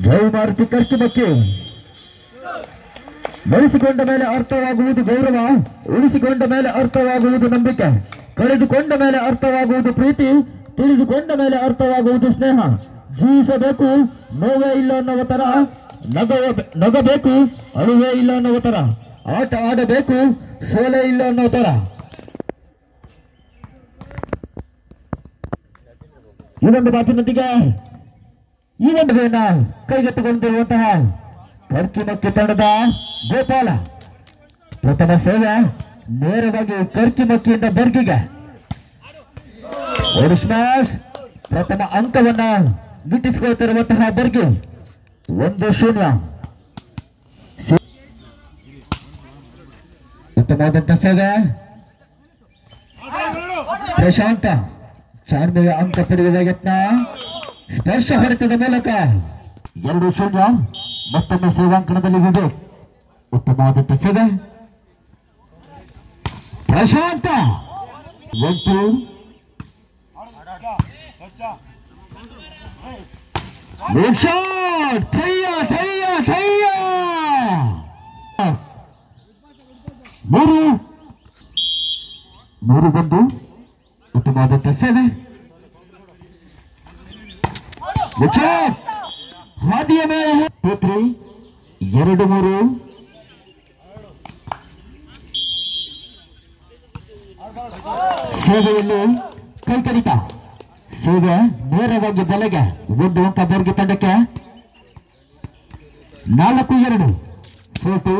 ಜೈ ಮಾರುತಿ ಖರ್ಚುಮಕ್ಕೆ ಬೆಳೆಸಿಕೊಂಡ ಮೇಲೆ ಅರ್ಥವಾಗುವುದು ಗೌರವ, ಉಳಿಸಿಕೊಂಡ ಮೇಲೆ ಅರ್ಥವಾಗುವುದು ನಂಬಿಕೆ, ಕಳೆದುಕೊಂಡ ಮೇಲೆ ಅರ್ಥವಾಗುವುದು ಪ್ರೀತಿ, ತಿಳಿದುಕೊಂಡ ಮೇಲೆ ಅರ್ಥವಾಗುವುದು ಸ್ನೇಹ. ಜೀವಿಸಬೇಕು ನೋವೇ ಇಲ್ಲ ಅನ್ನುವ ತರ, ನಗಬೇಕು ಅಳುವೇ ಇಲ್ಲ ಅನ್ನುವ ತರ, ಆಟ ಆಡಬೇಕು ಸೋಲೆ ಇಲ್ಲ ಅನ್ನೋ ತರ. ಈ ಒಂದು ಮಾತಿನೊಂದಿಗೆ ಈ ಒಂದು ಕೈಗೆತ್ತಿಕೊಂಡಿರುವಂತಹ ಖರ್ಚುಮಕ್ಕೆ ತಂಡದ ಗೋಪಾಲ ಪ್ರಥಮ ಸೇವೆ ನೇರವಾಗಿ ಖರ್ಚುಮಕ್ಕಿಯಿಂದ ಬರ್ಗಿಗೆ ಒಂದು ಸ್ಮ್ಯಾಶ್. ಪ್ರಥಮ ಅಂಕವನ್ನ ಗಿಟ್ಟಿಸಿಕೊಳ್ತಿರುವಂತಹ ಬರ್ಗಿ 1-0. ಉತ್ತಮವಾದಂತಹ ಸೇವೆ ಪ್ರಶಾಂತ ಚಾರ್ಮೆಯ ಅಂಕ ಪಡೆಯುವ ಯತ್ನ, ಸ್ಪರ್ಶ ಹೊಡೆತದ ಮೂಲಕ 2-0. ಮತ್ತೊಮ್ಮೆ ಸೇವಾಂಕಣದಲ್ಲಿ ವಿವೇಕ್. ಉತ್ತಮವಾದಂತ ಸೇವೆ ಪ್ರಶಾಂತ 1-2. ಮೂರು ಬಂದು ಉತ್ತಮವಾದಂತ ಸೇವೆ ಹಾದಿಯ ಮೇಲೆ 2-3. ಸೇವೆಯಲ್ಲಿ ಕೈಕಡಿತ, ಸೇವೆ ನೇರವಾಗಿ ಬಲೆಗೆ 1 ಅಂಕ ಬರ್ಗಿ ತಂಡಕ್ಕೆ. 4-2 4-2.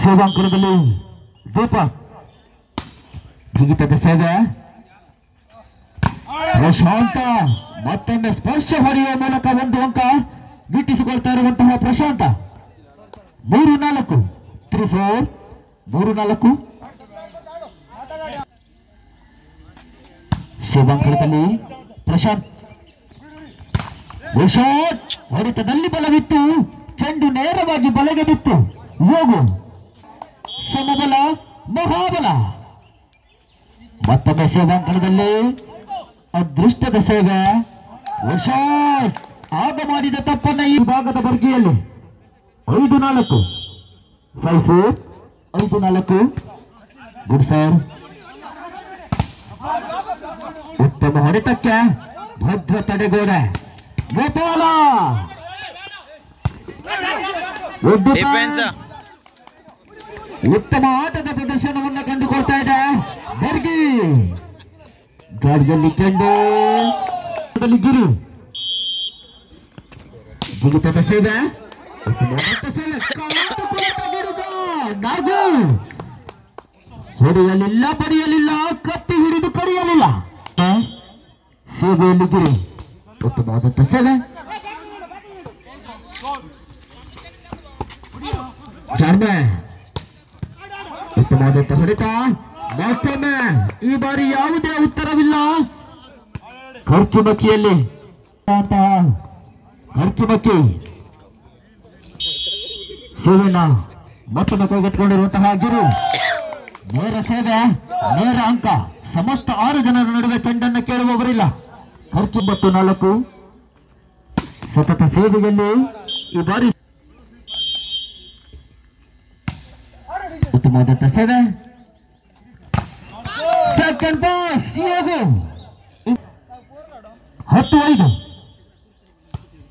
ಸೇವಾಂಕಣದಲ್ಲಿ ದೀಪಕ್ ಜಿಗಿತದ ಸೇವೆ ಪ್ರಶಾಂತ ಮತ್ತೊಮ್ಮೆ ಸ್ಪರ್ಶ ಹೊಡೆಯುವ ಮೂಲಕ 1 ಅಂಕ ಗಿಟ್ಟಿಸಿಕೊಳ್ತಾ ಇರುವಂತಹ ಪ್ರಶಾಂತ. 3-4 3-4 3-4. ಸೇವಾಂಕಣದಲ್ಲಿ ಪ್ರಶಾಂತ್ ಹೊಡೆತದಲ್ಲಿ ಬಲವಿತ್ತು, ಚೆಂಡು ನೇರವಾಗಿ ಬಲೆಗೆ ಬಿತ್ತು. ಯೋಗು ಸಮಬಲ ಮಹಾಬಲ. ಮತ್ತೊಮ್ಮೆ ಸೇವಾಂಕಣದಲ್ಲಿ ಅದೃಷ್ಟದ ಸೇವೆ ಆಗ ಮಾಡಿದ ತಪ್ಪನ್ನ ಈ ಭಾಗದ ಬರ್ಗಿಯಲ್ಲಿ 5-4 5-4 5-4. Good sir. ಉತ್ತಮ ಹೊಡೆತಕ್ಕೆ ಭದ್ರ ತಡೆಗೋಡೆ ಗೋಪಾಲ. ಉತ್ತಮ ಆಟದ ಪ್ರದರ್ಶನವನ್ನು ಕಂಡುಕೊಳ್ತಾ ಇದೆ ಬರ್ಗಿ. ಗಾಡಿಯಲ್ಲಿ ಚೆಂಡು ಗಿರಿ ಜಿಗಿತದ ಸೇವೆ ನಾಗು ಹೊಡೆಯಲಿಲ್ಲ, ಪಡೆಯಲಿಲ್ಲ, ಕತ್ತಿ ಹಿಡಿದು ಕಡಿಯಲಿಲ್ಲ. ಸೇವೆಯಲ್ಲಿ ಗಿರಿ ಉತ್ತಮವಾದಂತ ಸೇವೆ ಚಾರ್ಮೆ ಉತ್ತಮವಾದಂತ ಹೊಡೆತ. ಮತ್ತೊಮ್ಮೆ ಈ ಬಾರಿ ಯಾವುದೇ ಉತ್ತರವಿಲ್ಲ. ಖರ್ಚುಮಕ್ಕಿಯಲ್ಲಿ ಖರ್ಚುಮಕ್ಕಿ ಸೇವೆನ ಮತ್ತೊಮ್ಮೆ ಕೈಗೆತ್ತಿಕೊಂಡಿರುವಂತಹ ಗಿರು. ನೇರ ಸೇವೆ ನೇರ ಅಂಕ. ಸಮಸ್ತ 6 ಜನರ ನಡುವೆ ಚೆಂಡನ್ನು ಕೇಳುವವರಿಲ್ಲ. ಖರ್ಚು 4 ಸತತ ಸೇವೆಯಲ್ಲಿ ಈ ಬಾರಿ ಉತ್ತಮವಾದಂತ ಸೇವೆ. Second pass 10-5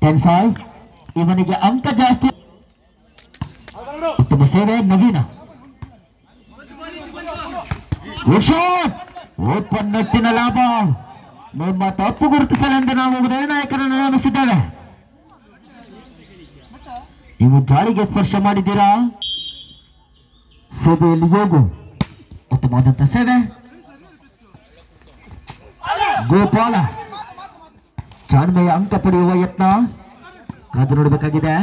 10-5. ಇವನಿಗೆ ಅಂಕ ಜಾಸ್ತಿ. ಉತ್ತಮ ಸೇವೆ ನವೀನ. ಓಪನ್ನಟ್ಟಿನ ಲಾಭ. ನಿಮ್ಮ ತಪ್ಪು ಗುರುತಿಸಲೆಂದು ನಾವು ನಿರ್ಣಾಯಕರನ್ನು ನೇಮಿಸಿದ್ದೇವೆ. ನೀವು ಜಾರಿಗೆ ಸ್ಪರ್ಶ ಮಾಡಿದ್ದೀರಾ. ಸೇವೆಯಲ್ಲಿ ಯೋಗು ಉತ್ತಮವಾದಂತ ಸೇವೆ ಗೋಪಾಲ. ಚಾಣ್ಮೆಯ ಅಂಕ ಪಡೆಯುವ ಯತ್ನ ಕಾದು ನೋಡಬೇಕಾಗಿದೆ.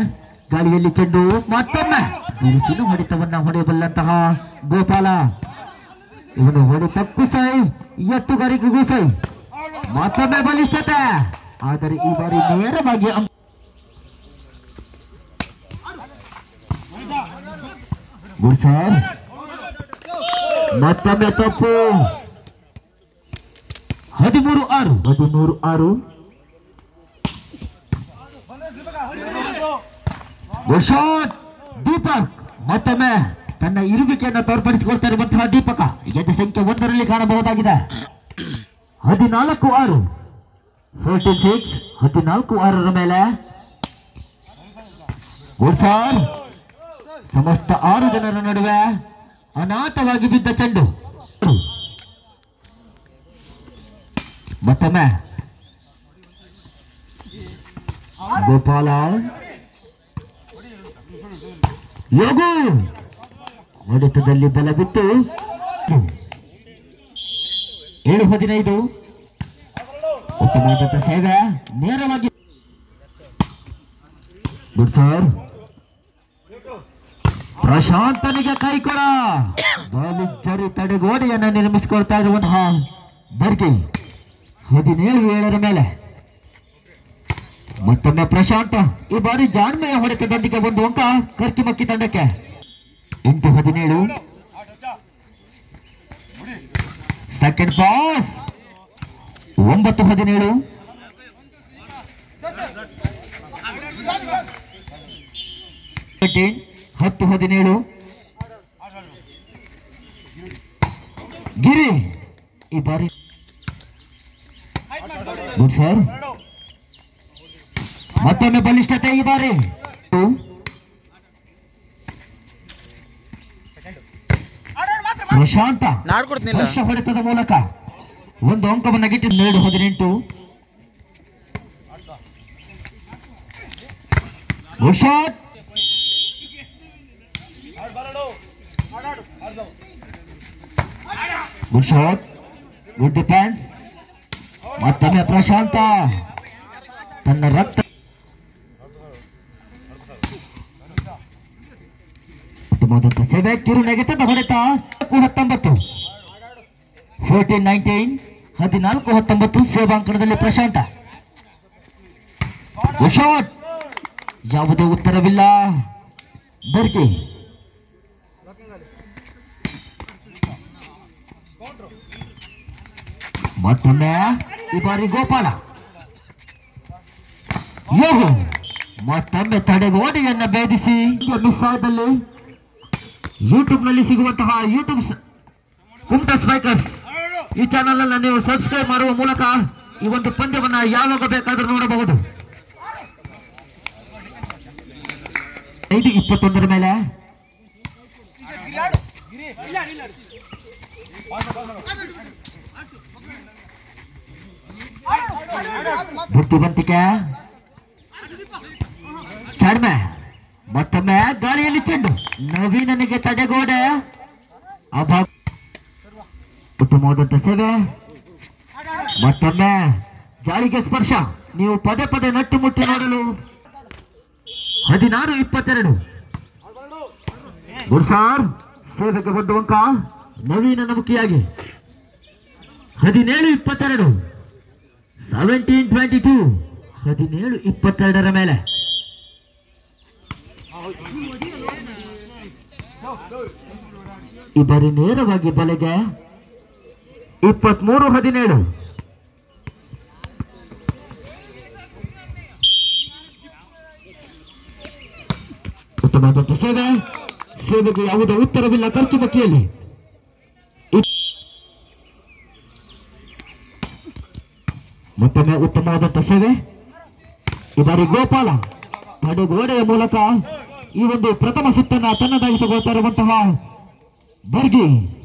ಗಾಳಿಯಲ್ಲಿ ಚೆಂಡು ಮತ್ತೊಮ್ಮೆ ಬಿರುಸಿನ ಹೊಡೆತವನ್ನ ಹೊಡೆಯಬಲ್ಲಂತಹ ಗೋಪಾಲ. ಇವನು ಹೊಡೆತಕ್ಕೂ ಸೈ, ಎತ್ತುಗಾರಿಕೆಗೂ ಸೈ. ಮತ್ತೊಮ್ಮೆ ಬಲಿಷ್ಠತೆ, ಆದರೆ ಈ ಬಾರಿ ನೇರವಾಗಿ ಗುಡ್ ಸರ್. ಮತ್ತೊಮ್ಮೆ ತಪ್ಪು. 13-6 13-6 ಶಾಟ್ ದೀಪಕ್ ಮತ್ತೊಮ್ಮೆ ತನ್ನ ಇರುವಿಕೆಯನ್ನು ತೋರ್ಪಡಿಸಿಕೊಳ್ತಾ ಇರುವಂತಹ ದೀಪಕ ಗೆದ್ದ ಸಂಖ್ಯೆ 1ರಲ್ಲಿ ಕಾಣಬಹುದಾಗಿದೆ 14-6 14-6 14-6 ಮೇಲೆ ಸಮಸ್ತ 6 ಜನರ ನಡುವೆ ಅನಾಥವಾಗಿ ಬಿದ್ದ ಚೆಂಡು ಮತ್ತೊಮ್ಮೆ ಗೋಪಾಲ ಯೋಗು ಹೊಡೆತದಲ್ಲಿ ಬಲ ಬಿಟ್ಟು 7-15 ಉತ್ತಮವಾದ ಸೇವೆ ನೇರವಾಗಿ ಗುಡ್ ಸರ್ ಪ್ರಶಾಂತನಿಗೆ ಕೈಕೊಡ ಬಾಲಿಜರಿ ತಡೆಗೋಡೆಯನ್ನು ನಿರ್ಮಿಸಿಕೊಳ್ತಾ ಇರುವಂತಹ ಬರ್ಗಿ 17-7 ಮೇಲೆ ಮತ್ತೊಮ್ಮೆ ಪ್ರಶಾಂತ ಈ ಬಾರಿ ಜಾಣ್ಮೆಯ ಹೊಡೆತದೊಂದಿಗೆ ಒಂದು ಅಂಕ ಕರ್ಕಿಮಕ್ಕಿ ತಂಡಕ್ಕೆ 8-17 ಸೆಕೆಂಡ್ ಪಾಸ್ 9-17 10-17 ಗಿರಿ ಈ ಬಾರಿ ಗುಡ್ ಸರ್ ಮತ್ತೊಮ್ಮೆ ಬಲಿಷ್ಠತೆ ಈ ಬಾರಿ ಪ್ರಶಾಂತ ವರ್ಷ ಹೊಡೆತದ ಮೂಲಕ ಒಂದು ಅಂಕವನ್ನು ಗಿಟ್ಟಿ 7-18 shot good shot good defence ಮತ್ತೊಮ್ಮೆ ಪ್ರಶಾಂತ ತನ್ನ ರಕ್ತ ಸೇವೆ ಕಿರು ನೆಗೆತದ ಹೊಡೆತ 19 14-19 14-19 ಸೇವಾಂಕಣದಲ್ಲಿ ಪ್ರಶಾಂತ ಶಾಟ್ ಯಾವುದೇ ಉತ್ತರವಿಲ್ಲ ಬರ್ಗಿ ಮತ್ತೊಮ್ಮೆ ಈ ಬಾರಿ ಗೋಪಾಲ ಯೋಗು ಮತ್ತೊಮ್ಮೆ ತಡೆಗೋಡೆಯನ್ನು ಭೇದಿಸಿ ಮಿಸ್ ಆದಲ್ಲಿ ಯೂಟ್ಯೂಬ್ ನಲ್ಲಿ ಸಿಗುವಂತಹ ಯೂಟ್ಯೂಬ್ ಕುಮಟಾ ಸ್ಟ್ರೈಕರ್ಸ್ ಈ ಚಾನಲ್ ಅನ್ನು ನೀವು ಸಬ್ಸ್ಕ್ರೈಬ್ ಮಾಡುವ ಮೂಲಕ ಈ ಒಂದು ಪಂದ್ಯವನ್ನ ಯಾವಾಗ ಬೇಕಾದರೂ ನೋಡಬಹುದು 5-21 ಮೇಲೆ ಬುದ್ಧಿವಂತಿಕೆ ಕಡಿಮೆ ಮತ್ತೊಮ್ಮೆ ಗಾಳಿಯಲ್ಲಿ ಚೆಂಡು ನವೀನನಿಗೆ ತಡೆಗೋಡೆ ಅಭಾವ ಉತ್ತಮವಾದಂತ ಸೇವೆ ಮತ್ತೊಮ್ಮೆ ಜಾರಿಗೆ ಸ್ಪರ್ಶ ನೀವು ಪದೇ ಪದೇ ನಟ್ಟು ಮುಟ್ಟಿ ನೋಡಲು 16-22 ಗುಡ್ ಸರ್ ಸೇವೆಗೆ ಒಂದು ಅಂಕ ನವೀನನ ಮುಖಿಯಾಗಿ 17-22 17-22 17-22 ಮೇಲೆ ಈ ಬಾರಿ ನೇರವಾಗಿ ಬಲೆಗೆ 23-17 ಉತ್ತಮವಾದಂತ ಸೇವೆಗೆ ಯಾವುದೇ ಉತ್ತರವಿಲ್ಲ ಖರ್ಚು ಬಕ್ಕಿಯಲ್ಲಿ ಮತ್ತೊಮ್ಮೆ ಉತ್ತಮವಾದಂತ ಸೇವೆ ಈ ಬಾರಿ ಗೋಪಾಲ ತಡೆಗೋಡೆಯ ಮೂಲಕ ಈ ಒಂದು ಪ್ರಥಮ ಸುತ್ತನ್ನ ತನ್ನದಾಗಿ ತಗೊಳ್ತಾ ಇರುವಂತಹ ಬರ್ಗಿ